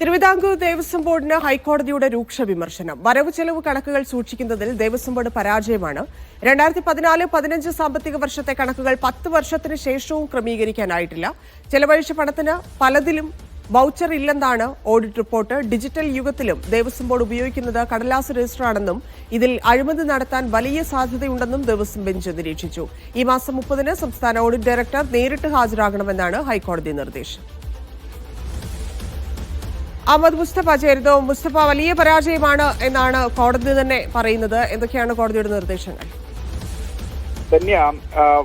തിരുവിതാംകൂർ ദേവസ്വം ബോർഡിന് ഹൈക്കോടതിയുടെ രൂക്ഷ വിമർശനം. വരവ് ചെലവ് കണക്കുകൾ സൂക്ഷിക്കുന്നതിൽ ദേവസ്വം ബോർഡ് പരാജയമാണ്. 2014-15 സാമ്പത്തിക വർഷത്തെ കണക്കുകൾ 10 വർഷത്തിന് ശേഷവും ക്രമീകരിക്കാനായിട്ടില്ല. ചെലവഴിച്ച പണത്തിന് പലതിലും വൗച്ചർ ഇല്ലെന്നാണ് ഓഡിറ്റ് റിപ്പോർട്ട്. ഡിജിറ്റൽ യുഗത്തിലും ദേവസ്വം ബോർഡ് ഉപയോഗിക്കുന്നത് കടലാസ് രജിസ്റ്ററാണെന്നും ഇതിൽ അഴിമതി നടത്താൻ വലിയ സാധ്യതയുണ്ടെന്നും ദേവസ്വം ബെഞ്ച് നിരീക്ഷിച്ചു. ഈ മാസം 30-ന് സംസ്ഥാന ഓഡിറ്റ് ഡയറക്ടർ നേരിട്ട് ഹാജരാകണമെന്നാണ് ഹൈക്കോടതി നിർദ്ദേശം. അഹമ്മദ് മുസ്തഫ ചേരുന്നു. മുസ്തഫ, വലിയ പരാജയമാണ് എന്നാണ് കോടതി തന്നെ പറയുന്നത്. എന്തൊക്കെയാണ് കോടതിയുടെ നിർദ്ദേശങ്ങൾ? ധന്യ,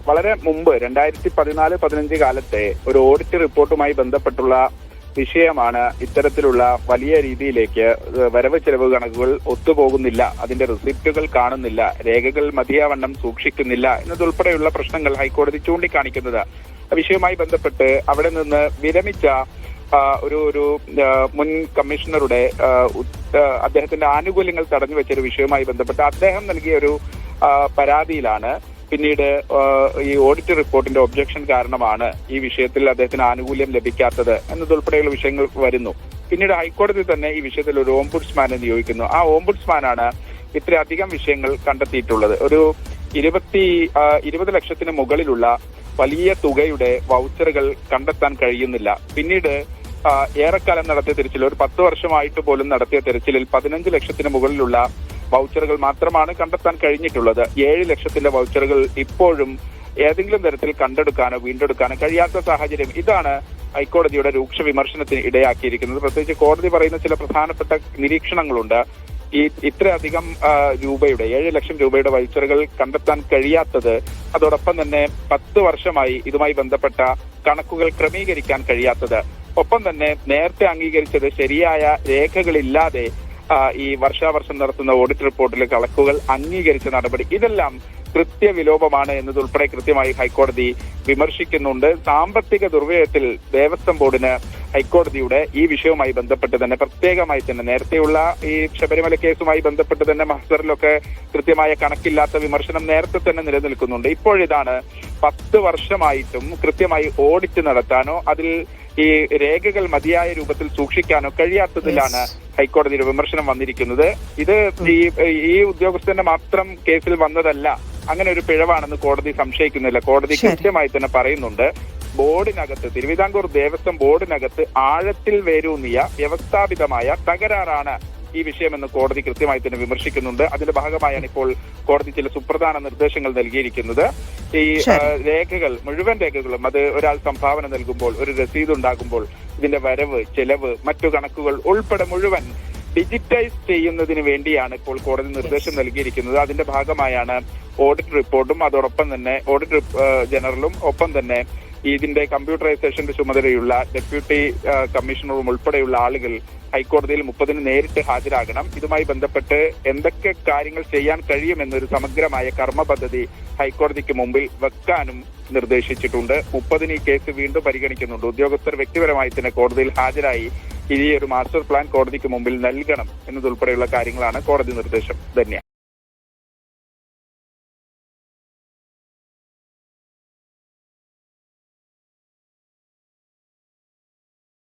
വളരെ മുമ്പ് 2014-15 കാലത്തെ ഒരു ഓഡിറ്റ് റിപ്പോർട്ടുമായി ബന്ധപ്പെട്ടുള്ള വിഷയമാണ് ഇത്തരത്തിലുള്ള വലിയ രീതിയിലേക്ക് വരവ് ചെലവ് കണക്കുകൾ ഒത്തുപോകുന്നില്ല, അതിന്റെ റിസിപ്റ്റുകൾ കാണുന്നില്ല, രേഖകൾ മതിയാവണ്ണം സൂക്ഷിക്കുന്നില്ല എന്നതുൾപ്പെടെയുള്ള പ്രശ്നങ്ങൾ ഹൈക്കോടതി ചൂണ്ടിക്കാണിക്കുന്നത്. വിഷയവുമായി ബന്ധപ്പെട്ട് അവിടെ നിന്ന് വിരമിച്ച ഒരു മുൻ കമ്മീഷണറുടെ അദ്ദേഹത്തിന്റെ ആനുകൂല്യങ്ങൾ തടഞ്ഞു വെച്ചൊരു വിഷയവുമായി ബന്ധപ്പെട്ട് അദ്ദേഹം നൽകിയ ഒരു പരാതിയിലാണ് പിന്നീട് ഈ ഓഡിറ്റ് റിപ്പോർട്ടിന്റെ ഒബ്ജക്ഷൻ കാരണമാണ് ഈ വിഷയത്തിൽ അദ്ദേഹത്തിന് ആനുകൂല്യം ലഭിക്കാത്തത് എന്നതുൾപ്പെടെയുള്ള വിഷയങ്ങൾ വരുന്നു. പിന്നീട് ഹൈക്കോടതി തന്നെ ഈ വിഷയത്തിൽ ഒരു ഓംബുഡ്സ്മാനെ നിയോഗിക്കുന്നു. ആ ഓംബുഡ്സ്മാനാണ് ഇത്രയധികം വിഷയങ്ങൾ കണ്ടെത്തിയിട്ടുള്ളത്. ഒരു 20 ലക്ഷത്തിന് മുകളിലുള്ള വലിയ തുകയുടെ വൗച്ചറുകൾ കണ്ടെത്താൻ കഴിയുന്നില്ല. പിന്നീട് ഏറെക്കാലം നടത്തിയ തിരച്ചിൽ, ഒരു 10 വർഷമായിട്ട് പോലും നടത്തിയ തിരച്ചിലിൽ 15 ലക്ഷത്തിന് മുകളിലുള്ള വൗച്ചറുകൾ മാത്രമാണ് കണ്ടെത്താൻ കഴിഞ്ഞിട്ടുള്ളത്. 7 ലക്ഷത്തിന്റെ വൗച്ചറുകൾ ഇപ്പോഴും ഏതെങ്കിലും തരത്തിൽ കണ്ടെടുക്കാനോ വീണ്ടെടുക്കാനോ കഴിയാത്ത സാഹചര്യം. ഇതാണ് ഹൈക്കോടതിയുടെ രൂക്ഷ വിമർശനത്തിന് ഇടയാക്കിയിരിക്കുന്നത്. പ്രത്യേകിച്ച് കോടതി പറയുന്ന ചില പ്രധാനപ്പെട്ട നിരീക്ഷണങ്ങളുണ്ട്. ഇത്രയധികം രൂപയുടെ 7 ലക്ഷം രൂപയുടെ വൗച്ചറുകൾ കണ്ടെത്താൻ കഴിയാത്തത്, അതോടൊപ്പം തന്നെ 10 വർഷമായി ഇതുമായി ബന്ധപ്പെട്ട കണക്കുകൾ ക്രമീകരിക്കാൻ കഴിയാത്തത്, ഒപ്പം തന്നെ നേരത്തെ അംഗീകരിച്ചത് ശരിയായ രേഖകളില്ലാതെ ഈ വർഷാവർഷം നടത്തുന്ന ഓഡിറ്റ് റിപ്പോർട്ടിലെ കണക്കുകൾ അംഗീകരിച്ച നടപടി, ഇതെല്ലാം കൃത്യവിലോപമാണ് എന്നതുൾപ്പെടെ കൃത്യമായി ഹൈക്കോടതി വിമർശിക്കുന്നുണ്ട്. സാമ്പത്തിക ദുർവ്യയത്തിൽ ദേവസ്വം ബോർഡിന് ഹൈക്കോടതിയുടെ ഈ വിഷയവുമായി ബന്ധപ്പെട്ട് തന്നെ പ്രത്യേകമായി തന്നെ നേരത്തെയുള്ള ഈ ശബരിമല കേസുമായി ബന്ധപ്പെട്ട് തന്നെ മഹ്സറിലൊക്കെ കൃത്യമായ കണക്കില്ലാത്ത വിമർശനം നേരത്തെ തന്നെ നിലനിൽക്കുന്നുണ്ട്. ഇപ്പോഴിതാണ് 10 വർഷമായിട്ടും കൃത്യമായി ഓഡിറ്റ് നടത്താനോ അതിൽ ഈ രേഖകൾ മതിയായ രൂപത്തിൽ സൂക്ഷിക്കാനോ കഴിയാത്തതിലാണ് ഹൈക്കോടതിയുടെ വിമർശനം വന്നിരിക്കുന്നത്. ഇത് ഈ ഉദ്യോഗസ്ഥന്റെ മാത്രം കേസിൽ വന്നതല്ല, അങ്ങനെ ഒരു പിഴവാണെന്ന് കോടതി സംശയിക്കുന്നില്ല. കോടതി കൃത്യമായി തന്നെ പറയുന്നുണ്ട്, ബോർഡിനകത്ത്, തിരുവിതാംകൂർ ദേവസ്വം ബോർഡിനകത്ത് ആഴത്തിൽ വേരൂന്നിയ വ്യവസ്ഥാപിതമായ തകരാറാണ് ഈ വിഷയമെന്ന് കോടതി കൃത്യമായി തന്നെ വിമർശിക്കുന്നുണ്ട്. അതിന്റെ ഭാഗമായാണ് ഇപ്പോൾ കോടതി ചില സുപ്രധാന നിർദ്ദേശങ്ങൾ നൽകിയിരിക്കുന്നത്. ഈ രേഖകൾ, മുഴുവൻ രേഖകളും, അത് ഒരാൾ സംഭാവന നൽകുമ്പോൾ, ഒരു രസീത് ഉണ്ടാകുമ്പോൾ ഇതിന്റെ വരവ് ചെലവ് മറ്റു കണക്കുകൾ ഉൾപ്പെടെ മുഴുവൻ ഡിജിറ്റൈസ് ചെയ്യുന്നതിന് വേണ്ടിയാണ് ഇപ്പോൾ കോടതി നിർദ്ദേശം നൽകിയിരിക്കുന്നത്. അതിന്റെ ഭാഗമായാണ് ഓഡിറ്റ് റിപ്പോർട്ടും അതോടൊപ്പം തന്നെ ഓഡിറ്റ് ജനറലും ഒപ്പം തന്നെ ഇതിന്റെ കമ്പ്യൂട്ടറൈസേഷന്റെ ചുമതലയുള്ള ഡെപ്യൂട്ടി കമ്മീഷണറും ഉൾപ്പെടെയുള്ള ആളുകൾ ഹൈക്കോടതിയിൽ 30-ന് നേരിട്ട് ഹാജരാകണം. ഇതുമായി ബന്ധപ്പെട്ട് എന്തൊക്കെ കാര്യങ്ങൾ ചെയ്യാൻ കഴിയുമെന്നൊരു സമഗ്രമായ കർമ്മ പദ്ധതി ഹൈക്കോടതിക്ക് മുമ്പിൽ വെക്കാനും നിർദ്ദേശിച്ചിട്ടുണ്ട്. 30-ന് ഈ കേസ് വീണ്ടും പരിഗണിക്കുന്നുണ്ട്. ഉദ്യോഗസ്ഥർ വ്യക്തിപരമായി തന്നെ കോടതിയിൽ ഹാജരായി ഈ ഒരു മാസ്റ്റർ പ്ലാൻ കോടതിക്ക് മുമ്പിൽ നൽകണം എന്നതുൾപ്പെടെയുള്ള കാര്യങ്ങളാണ് കോടതി നിർദ്ദേശം. ധന്യ.